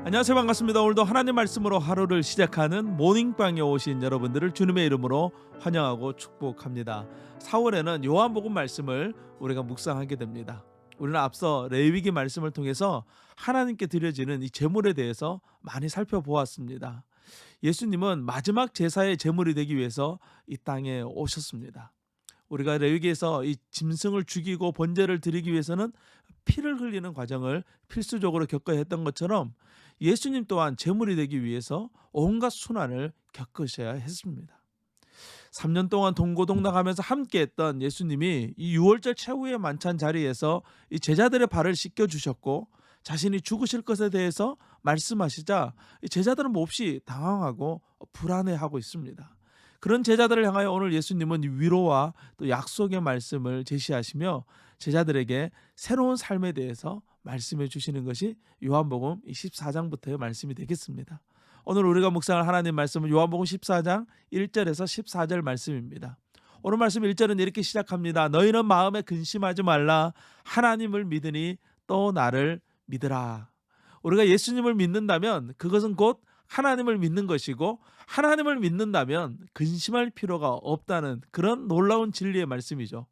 안녕하세요. 반갑습니다. 오늘도 하나님 말씀으로 하루를 시작하는 모닝방에 오신 여러분들을 주님의 이름으로 환영하고 축복합니다. 4월에는 요한복음 말씀을 우리가 묵상하게 됩니다. 우리는 앞서 레위기 말씀을 통해서 하나님께 드려지는 이 제물에 대해서 많이 살펴보았습니다. 예수님은 마지막 제사의 제물이 되기 위해서 이 땅에 오셨습니다. 우리가 레위기에서 이 짐승을 죽이고 번제를 드리기 위해서는 피를 흘리는 과정을 필수적으로 겪어야 했던 것처럼 예수님 또한 제물이 되기 위해서 온갖 순환을 겪으셔야 했습니다. 3년 동안 동고동락하면서 함께했던 예수님이 이 6월절 최후의 만찬 자리에서 이 제자들의 발을 씻겨 주셨고 자신이 죽으실 것에 대해서 말씀하시자 이 제자들은 몹시 당황하고 불안해하고 있습니다. 그런 제자들을 향하여 오늘 예수님은 위로와 또 약속의 말씀을 제시하시며 제자들에게 새로운 삶에 대해서 말씀해 주시는 것이 요한복음 14장부터의 말씀이 되겠습니다. 오늘 우리가 묵상할 하나님 말씀은 요한복음 14장 1절에서 14절 말씀입니다. 오늘 말씀 1절은 이렇게 시작합니다. 너희는 마음에 근심하지 말라. 하나님을 믿으니 또 나를 믿으라. 우리가 예수님을 믿는다면 그것은 곧 하나님을 믿는 것이고 하나님을 믿는다면 근심할 필요가 없다는 그런 놀라운 진리의 말씀이죠.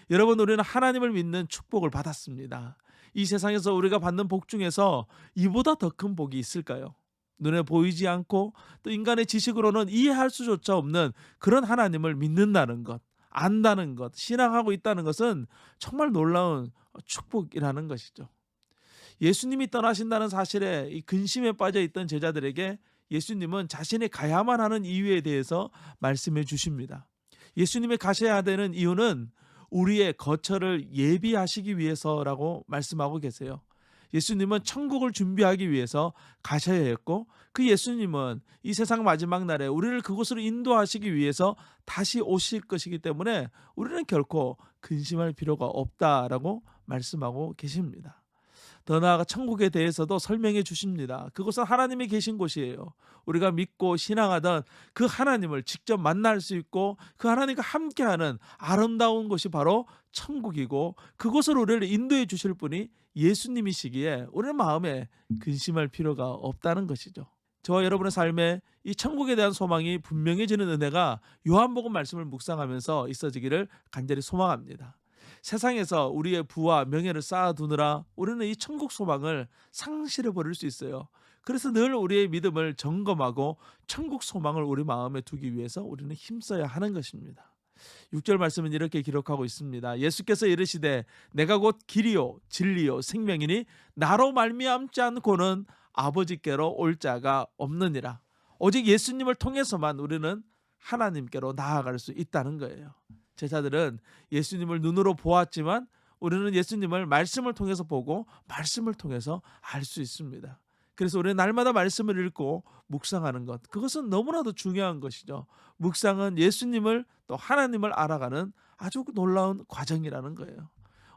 여러분, 우리는 하나님을 믿는 축복을 받았습니다. 이 세상에서 우리가 받는 복 중에서 이보다 더 큰 복이 있을까요? 눈에 보이지 않고 또 인간의 지식으로는 이해할 수조차 없는 그런 하나님을 믿는다는 것, 안다는 것, 신앙하고 있다는 것은 정말 놀라운 축복이라는 것이죠. 예수님이 떠나신다는 사실에 이 근심에 빠져 있던 제자들에게 예수님은 자신이 가야만 하는 이유에 대해서 말씀해 주십니다. 예수님이 가셔야 되는 이유는 우리의 거처를 예비하시기 위해서라고 말씀하고 계세요. 예수님은 천국을 준비하기 위해서 가셔야 했고 그 예수님은 이 세상 마지막 날에 우리를 그곳으로 인도하시기 위해서 다시 오실 것이기 때문에 우리는 결코 근심할 필요가 없다라고 말씀하고 계십니다. 더 나아가 천국에 대해서도 설명해 주십니다. 그것은 하나님이 계신 곳이에요. 우리가 믿고 신앙하던 그 하나님을 직접 만날 수 있고 그 하나님과 함께하는 아름다운 곳이 바로 천국이고 그곳을 우리를 인도해 주실 분이 예수님이시기에 우리의 마음에 근심할 필요가 없다는 것이죠. 저와 여러분의 삶에 이 천국에 대한 소망이 분명해지는 은혜가 요한복음 말씀을 묵상하면서 있어지기를 간절히 소망합니다. 세상에서 우리의 부와 명예를 쌓아두느라 우리는 이 천국 소망을 상실해 버릴 수 있어요. 그래서 늘 우리의 믿음을 점검하고 천국 소망을 우리 마음에 두기 위해서 우리는 힘써야 하는 것입니다. 6절 말씀은 이렇게 기록하고 있습니다. 예수께서 이르시되 내가 곧 길이요 진리요 생명이니 나로 말미암지 않고는 아버지께로 올 자가 없느니라. 오직 예수님을 통해서만 우리는 하나님께로 나아갈 수 있다는 거예요. 제자들은 예수님을 눈으로 보았지만 우리는 예수님을 말씀을 통해서 보고 말씀을 통해서 알 수 있습니다. 그래서 우리는 날마다 말씀을 읽고 묵상하는 것, 그것은 너무나도 중요한 것이죠. 묵상은 예수님을 또 하나님을 알아가는 아주 놀라운 과정이라는 거예요.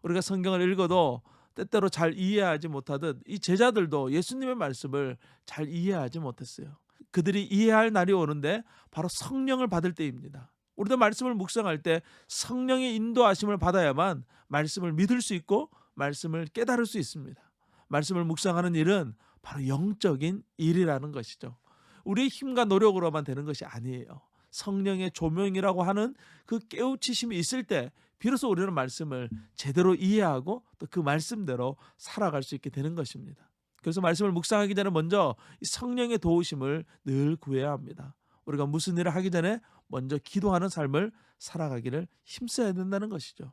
우리가 성경을 읽어도 때때로 잘 이해하지 못하듯 이 제자들도 예수님의 말씀을 잘 이해하지 못했어요. 그들이 이해할 날이 오는데 바로 성령을 받을 때입니다. 우리도 말씀을 묵상할 때 성령의 인도하심을 받아야만 말씀을 믿을 수 있고 말씀을 깨달을 수 있습니다. 말씀을 묵상하는 일은 바로 영적인 일이라는 것이죠. 우리의 힘과 노력으로만 되는 것이 아니에요. 성령의 조명이라고 하는 그 깨우치심이 있을 때 비로소 우리는 말씀을 제대로 이해하고 또 그 말씀대로 살아갈 수 있게 되는 것입니다. 그래서 말씀을 묵상하기 전에 먼저 이 성령의 도우심을 늘 구해야 합니다. 우리가 무슨 일을 하기 전에 먼저 기도하는 삶을 살아가기를 힘써야 된다는 것이죠.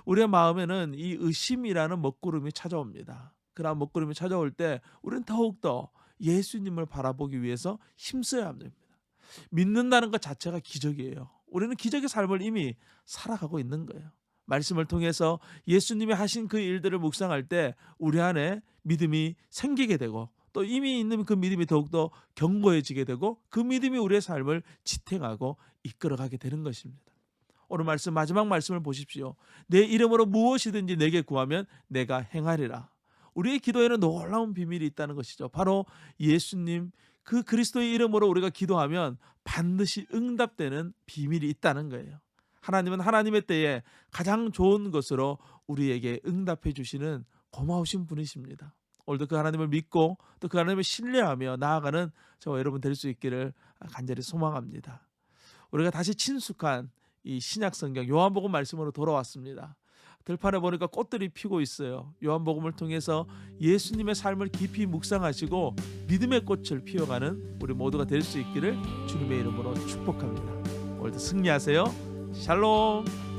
우리의 마음에는 이 의심이라는 먹구름이 찾아옵니다. 그러한 먹구름이 찾아올 때 우리는 더욱더 예수님을 바라보기 위해서 힘써야 합니다. 믿는다는 것 자체가 기적이에요. 우리는 기적의 삶을 이미 살아가고 있는 거예요. 말씀을 통해서 예수님이 하신 그 일들을 묵상할 때 우리 안에 믿음이 생기게 되고 또 이미 있는 그 믿음이 더욱더 견고해지게 되고 그 믿음이 우리의 삶을 지탱하고 이끌어가게 되는 것입니다. 오늘 말씀 마지막 말씀을 보십시오. 내 이름으로 무엇이든지 내게 구하면 내가 행하리라. 우리의 기도에는 놀라운 비밀이 있다는 것이죠. 바로 예수님 그 그리스도의 이름으로 우리가 기도하면 반드시 응답되는 비밀이 있다는 거예요. 하나님은 하나님의 때에 가장 좋은 것으로 우리에게 응답해 주시는 고마우신 분이십니다. 오늘도 그 하나님을 믿고 또 그 하나님을 신뢰하며 나아가는 저와 여러분 될 수 있기를 간절히 소망합니다. 우리가 다시 친숙한 이 신약 성경 요한복음 말씀으로 돌아왔습니다. 들판에 보니까 꽃들이 피고 있어요. 요한복음을 통해서 예수님의 삶을 깊이 묵상하시고 믿음의 꽃을 피워가는 우리 모두가 될 수 있기를 주님의 이름으로 축복합니다. 오늘도 승리하세요. 샬롬.